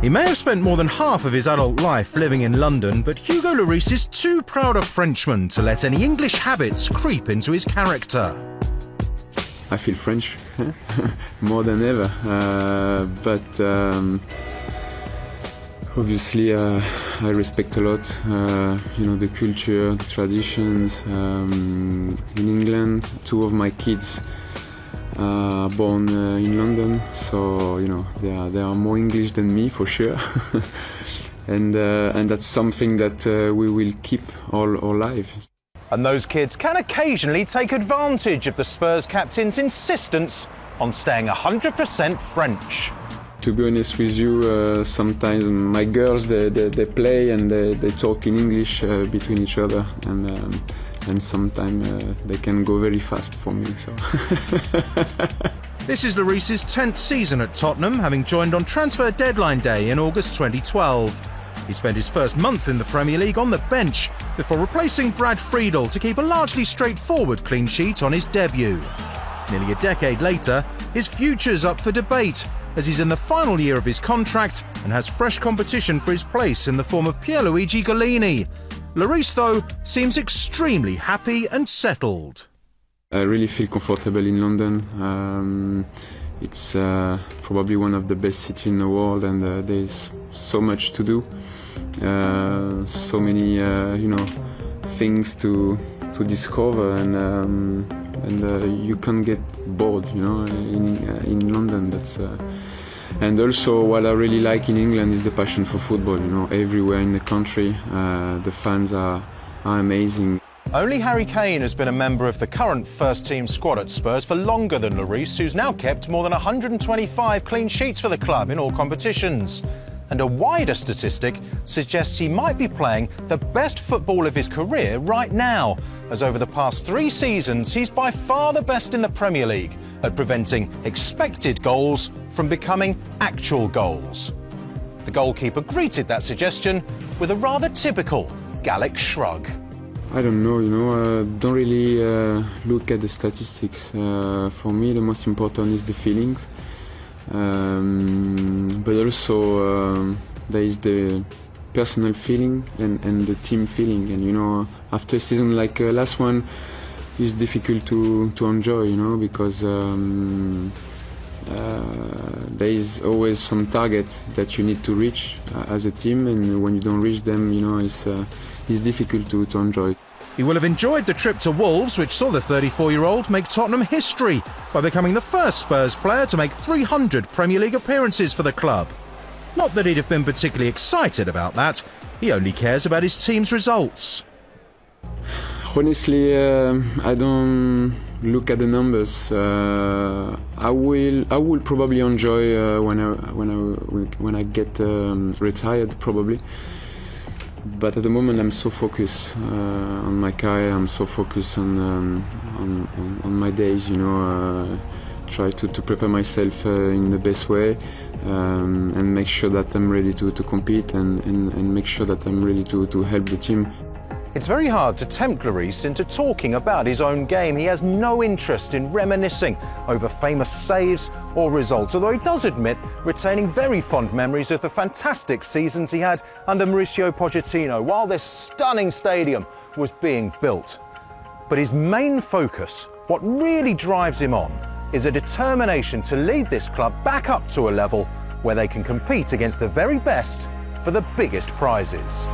He may have spent more than half of his adult life living in London, but Hugo Lloris is too proud a Frenchman to let any English habits creep into his character. I feel French more than ever, but obviously I respect a lot, the culture, the traditions. In England, two of my kids are born in London, so they are more English than me for sure, and that's something that we will keep all our lives. And those kids can occasionally take advantage of the Spurs captain's insistence on staying 100% French. To be honest with you, sometimes my girls they play and they talk in English between each other, and sometimes they can go very fast for me. So. This is Lloris's 10th season at Tottenham, having joined on transfer deadline day in August 2012. He spent his first month in the Premier League on the bench before replacing Brad Friedel to keep a largely straightforward clean sheet on his debut. Nearly a decade later, his future's up for debate as he's in the final year of his contract and has fresh competition for his place in the form of Pierluigi Gollini. Lloris, though, seems extremely happy and settled. I really feel comfortable in London. It's probably one of the best cities in the world, and there's so much to do, so many things to discover, and you can't get bored, in London. And also what I really like in England is the passion for football. Everywhere in the country, the fans are amazing. Only Harry Kane has been a member of the current first-team squad at Spurs for longer than Lloris, who's now kept more than 125 clean sheets for the club in all competitions. And a wider statistic suggests he might be playing the best football of his career right now, as over the past 3 seasons he's by far the best in the Premier League at preventing expected goals from becoming actual goals. The goalkeeper greeted that suggestion with a rather typical Gallic shrug. I don't know, don't really look at the statistics. For me, the most important is the feelings. But also there is the personal feeling and the team feeling. And, after a season like last one, it's difficult to enjoy, because there is always some target that you need to reach as a team, and when you don't reach them, it's difficult to enjoy. He will have enjoyed the trip to Wolves, which saw the 34-year-old make Tottenham history by becoming the first Spurs player to make 300 Premier League appearances for the club. Not that he'd have been particularly excited about that, he only cares about his team's results. Honestly, I don't look at the numbers. I will probably enjoy when I get retired, probably. But at the moment, I'm so focused on my career. I'm so focused on my days. Try to prepare myself in the best way, and make sure that I'm ready to compete, and make sure that I'm ready to help the team. It's very hard to tempt Lloris into talking about his own game. He has no interest in reminiscing over famous saves or results, although he does admit retaining very fond memories of the fantastic seasons he had under Mauricio Pochettino while this stunning stadium was being built. But his main focus, what really drives him on, is a determination to lead this club back up to a level where they can compete against the very best for the biggest prizes.